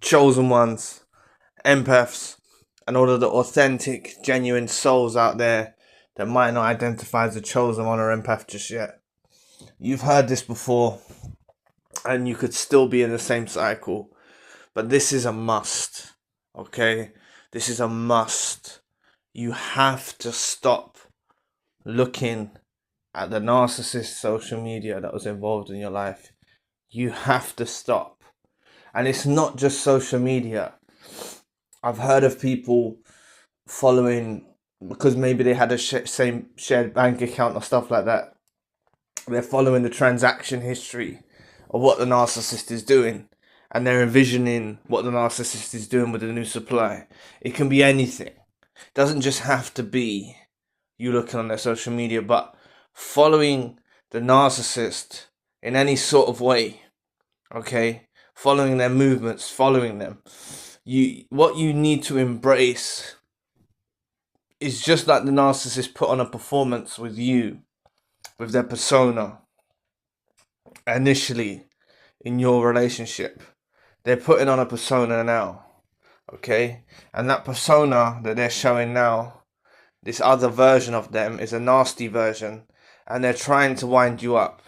chosen ones, empaths, and all of the authentic, genuine souls out there that might not identify as a chosen one or empath just yet. You've heard this before, and you could still be in the same cycle, but this is a must, okay? This is a must. You have to stop looking at the narcissist social media that was involved in your life. You have to stop. And it's not just social media. I've heard of people following, because maybe they had a same shared bank account or stuff like that, they're following the transaction history of what the narcissist is doing, and they're envisioning what the narcissist is doing with the new supply. It can be anything. It doesn't just have to be you looking on their social media, but following the narcissist in any sort of way, okay? Following their movements, following them. What you need to embrace is just like the narcissist put on a performance with you, with their persona, initially in your relationship. They're putting on a persona now, okay? And that persona that they're showing now, this other version of them, is a nasty version, and they're trying to wind you up.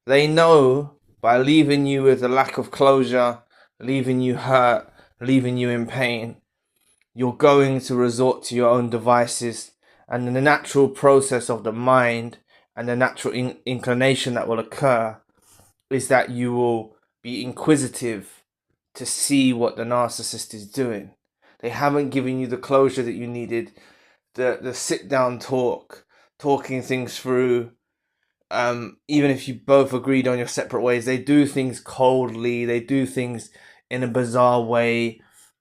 They know by leaving you with a lack of closure, leaving you hurt, leaving you in pain, you're going to resort to your own devices, and in the natural process of the mind and the natural inclination that will occur is that you will be inquisitive to see what the narcissist is doing. They haven't given you the closure that you needed, the sit down talking things through. Even if you both agreed on your separate ways, they do things coldly, they do things in a bizarre way,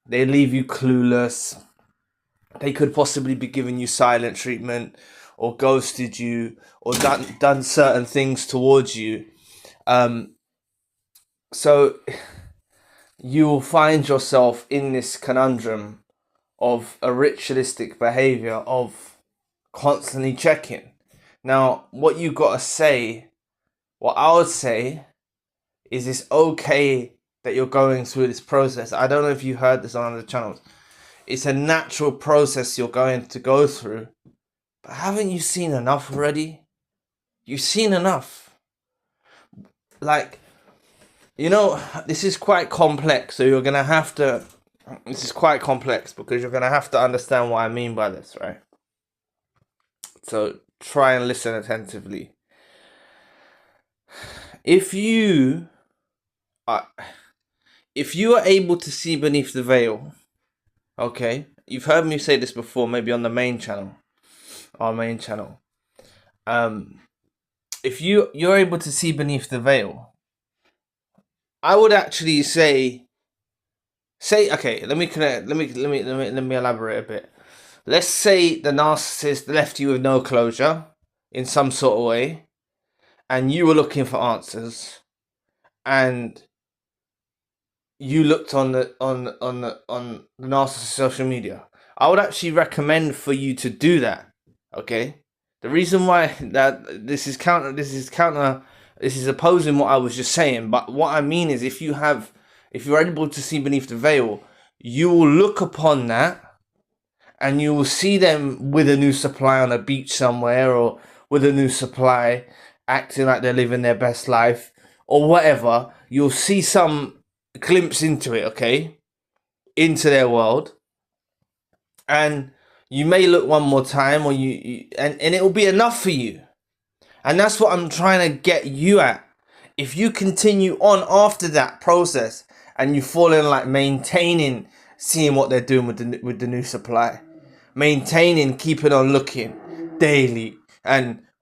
they leave you clueless. They could possibly be giving you silent treatment, or ghosted you, or done certain things towards you. So you will find yourself in this conundrum of a ritualistic behavior of constantly checking. Now, what you gotta say, what I would say, is it's okay that you're going through this process. I don't know if you heard this on other channels. It's a natural process you're going to go through. But haven't you seen enough already? You've seen enough. Like, this is quite complex, so you're gonna have to, this is quite complex because you're gonna have to understand what I mean by this, right? So try and listen attentively. If you are able to see beneath the veil, okay, you've heard me say this before, maybe on the main channel, our main channel. If you're able to see beneath the veil, I would actually say, okay, let me elaborate a bit. Let's say the narcissist left you with no closure in some sort of way, and you were looking for answers, and you looked on the narcissist social media. I would actually recommend for you to do that. Okay, the reason why that this is opposing what I was just saying, but what I mean is, if you're able to see beneath the veil, you will look upon that, and you will see them with a new supply on a beach somewhere, or with a new supply acting like they're living their best life, or whatever. You'll see some glimpse into it, okay? Into their world. And you may look one more time, or and it will be enough for you. And that's what I'm trying to get you at. If you continue on after that process, and you fall in, like, maintaining seeing what they're doing with the new supply, maintaining keeping on looking daily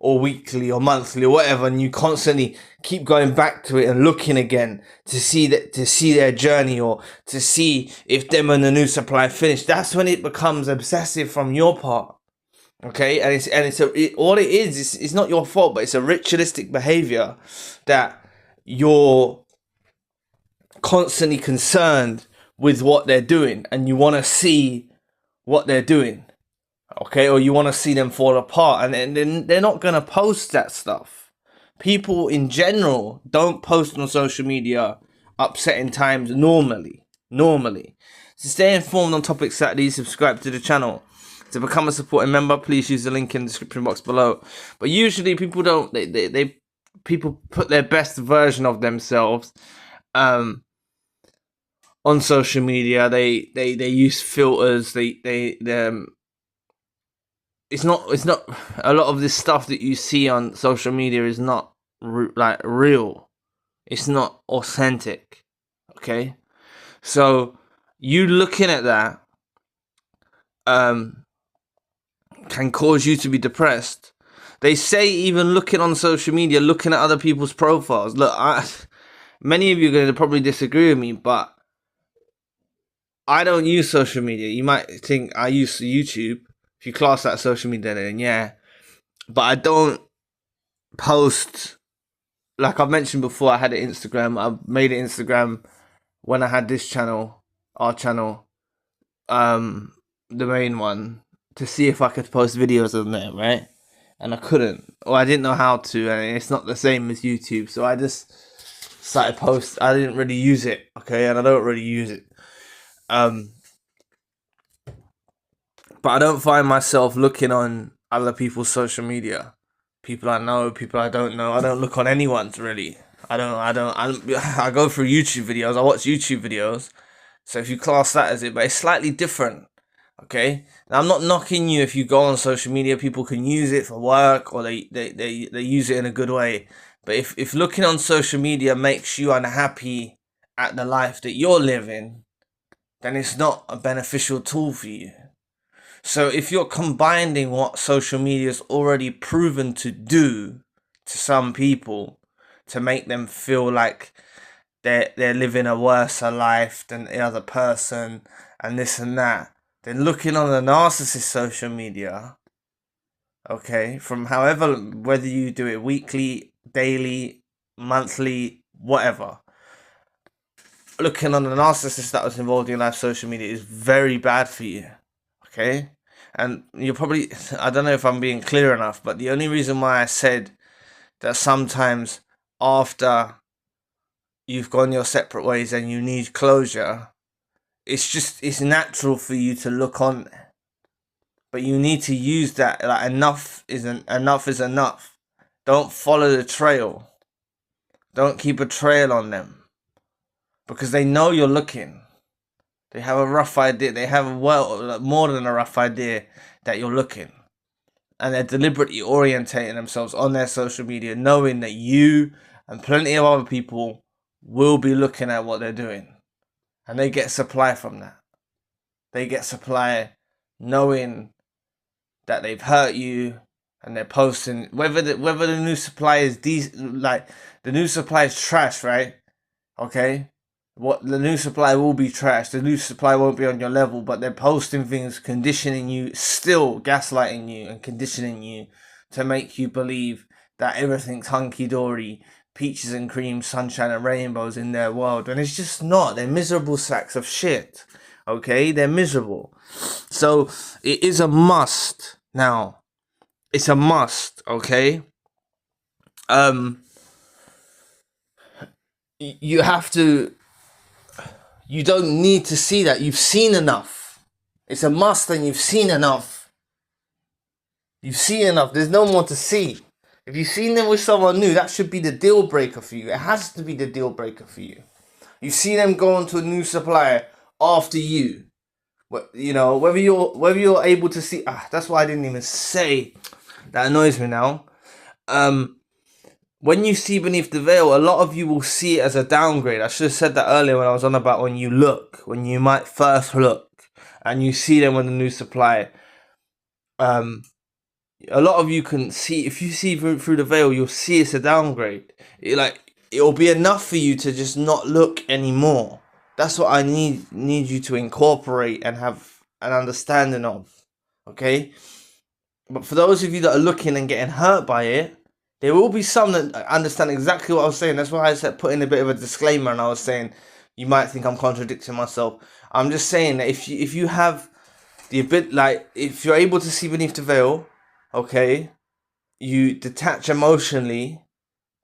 or weekly or monthly or whatever, and you constantly keep going back to it and looking again to see their journey, or to see if them and the new supply finished, that's when it becomes obsessive from your part. Okay, and all it is it's not your fault, but it's a ritualistic behavior that you're constantly concerned with what they're doing, and you want to see what they're doing, okay, or you want to see them fall apart, and then they're not going to post that stuff. People in general don't post on social media upsetting times normally, normally. To stay informed on topics Saturdays, subscribe to the channel. To become a supporting member, please use the link in the description box below. But usually people don't, people put their best version of themselves on social media. They use filters. It's not a lot of this stuff that you see on social media is not like real. It's not authentic. Okay, so you looking at that can cause you to be depressed. They say even looking on social media, looking at other people's profiles. Look, many of you are going to probably disagree with me, but I don't use social media. You might think I use YouTube. If you class that social media, then yeah. But I don't post, like I've mentioned before, I had an Instagram. I made an Instagram when I had this channel, our channel, the main one, to see if I could post videos on there, right? And I couldn't, or I didn't know how to, and it's not the same as YouTube. So I just started post. I didn't really use it, okay, and I don't really use it. But I don't find myself looking on other people's social media. People I know, people I don't know. I don't look on anyone's really. I go through YouTube videos. I watch YouTube videos. So if you class that as it, but it's slightly different. Okay. Now I'm not knocking you if you go on social media. People can use it for work, or they use it in a good way. But if looking on social media makes you unhappy at the life that you're living, then it's not a beneficial tool for you. So if you're combining what social media is already proven to do to some people to make them feel like they're living a worse life than the other person and this and that, then looking on the narcissist social media, okay, from however, whether you do it weekly, daily, monthly, whatever, looking on the narcissist that was involved in your life social media is very bad for you. Okay, and you're probably, I don't know if I'm being clear enough, but the only reason why I said that sometimes after you've gone your separate ways and you need closure, it's natural for you to look on, but you need to use that, like enough is enough. Don't follow the trail. Don't keep a trail on them, because they know you're looking. They have a rough idea. They have more than a rough idea that you're looking. And they're deliberately orientating themselves on their social media, knowing that you and plenty of other people will be looking at what they're doing. And they get supply from that. They get supply knowing that they've hurt you, and they're posting, whether the new supply is like the new supply is trash, right? Okay? What the new supply will be trash. The new supply won't be on your level, but they're posting things, conditioning you, still gaslighting you and conditioning you to make you believe that everything's hunky-dory, peaches and cream, sunshine and rainbows in their world. And it's just not. They're miserable sacks of shit. Okay? They're miserable. So it is a must now. It's a must, okay? You have to. You don't need to see that. You've seen enough. It's a must, and you've seen enough. You've seen enough. There's no more to see. If you've seen them with someone new, that should be the deal breaker for you. It has to be the deal breaker for you. You see them go on to a new supplier after you. You know, whether you're able to see. That's why I didn't even say. That annoys me now. When you see beneath the veil, a lot of you will see it as a downgrade. I should have said that earlier when I was on about when you might first look, and you see them with a new supply. A lot of you can see, if you see through the veil, you'll see it's a downgrade. It'll be enough for you to just not look anymore. That's what I need you to incorporate and have an understanding of. Okay? But for those of you that are looking and getting hurt by it, there will be some that understand exactly what I was saying. That's why I said put in a bit of a disclaimer, and I was saying you might think I'm contradicting myself. I'm just saying that if you have the ability, like if you're able to see beneath the veil, okay, you detach emotionally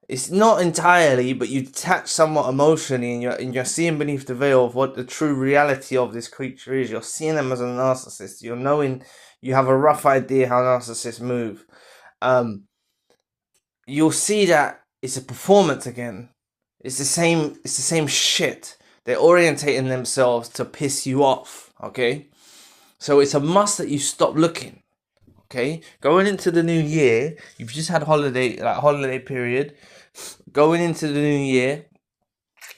It's not entirely, but you detach somewhat emotionally, and you're seeing beneath the veil of what the true reality of this creature is. You're seeing them as a narcissist. You're knowing, you have a rough idea how narcissists move. You'll see that it's a performance again. It's the same shit. They're orientating themselves to piss you off. Okay, so it's a must that you stop looking. Okay, going into the new year, you've just had holiday period. Going into the new year,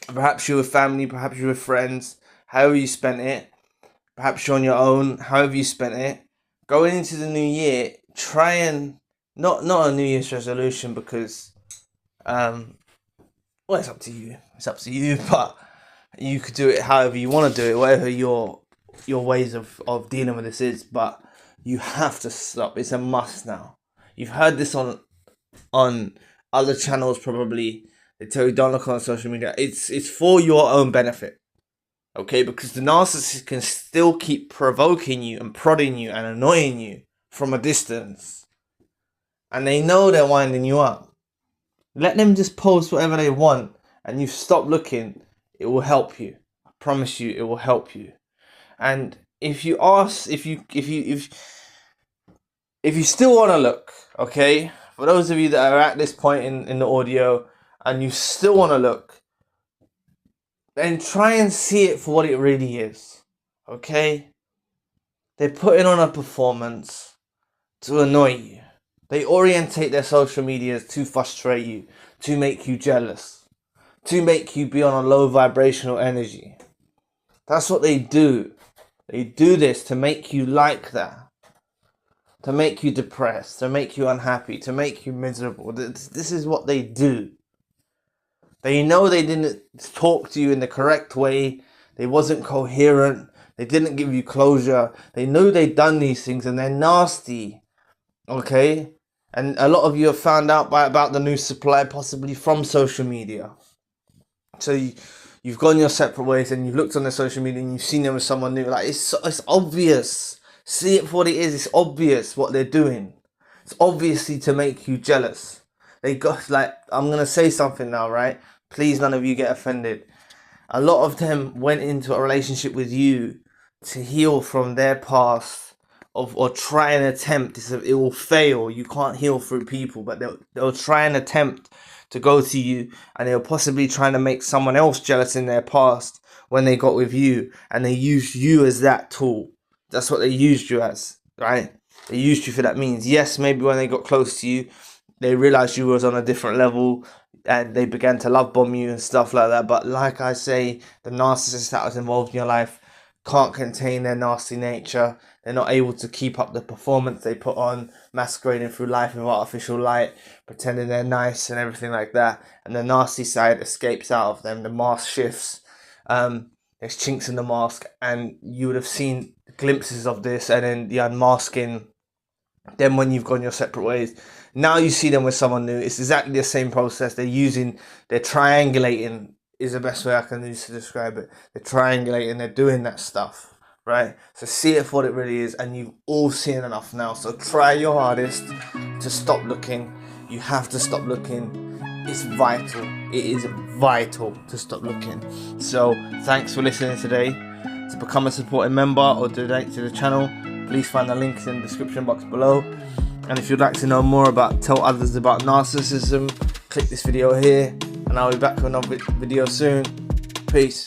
perhaps you're with family, perhaps you're with friends, however you spent it, perhaps you're on your own, however you spent it. Going into the new year, try and not a New Year's resolution, because well, it's up to you. It's up to you, but you could do it however you want to do it, whatever your ways of dealing with this is. But you have to stop. It's a must now. You've heard this on other channels probably. They tell you don't look on social media. It's for your own benefit. Okay, because the narcissist can still keep provoking you and prodding you and annoying you from a distance. And they know they're winding you up. Let them just post whatever they want, and you stop looking. It will help you. I promise you, it will help you. And if you still want to look, okay, for those of you that are at this point in the audio and you still want to look, then try and see it for what it really is, okay? They're putting on a performance to annoy you. They orientate their social medias to frustrate you, to make you jealous, to make you be on a low vibrational energy. That's what they do. They do this to make you like that, to make you depressed, to make you unhappy, to make you miserable. This is what they do. They know they didn't talk to you in the correct way. They wasn't coherent. They didn't give you closure. They knew they'd done these things, and they're nasty. Okay? And a lot of you have found out about the new supply possibly from social media. So you've gone your separate ways, and you've looked on their social media and you've seen them with someone new. Like, it's obvious. See it for what it is. It's obvious what they're doing. It's obviously to make you jealous. They got, like, I'm going to say something now, right? Please, none of you get offended. A lot of them went into a relationship with you to heal from their past, or try and attempt. It will fail. You can't heal through people, but they'll try and attempt to go to you, and they'll possibly trying to make someone else jealous in their past when they got with you, and they used you as that tool. That's what they used you as, right? They used you for that means. Yes, maybe when they got close to you, they realized you was on a different level, and they began to love bomb you and stuff like that. But like I say, the narcissist that was involved in your life can't contain their nasty nature. They're not able to keep up the performance they put on, masquerading through life with artificial light, pretending they're nice and everything like that. And the nasty side escapes out of them. The mask shifts. There's chinks in the mask, and you would have seen glimpses of this, and then the unmasking. Then when you've gone your separate ways, now you see them with someone new. It's exactly the same process. They're triangulating is the best way I can use to describe it. They're triangulating, they're doing that stuff, right? So see it for what it really is, and you've all seen enough now. So try your hardest to stop looking. You have to stop looking. It's vital. It is vital to stop looking. So thanks for listening today. To become a supporting member or donate to the channel, please find the links in the description box below. And if you'd like to know more about, tell others about narcissism, click this video here, and I'll be back with another video soon. Peace.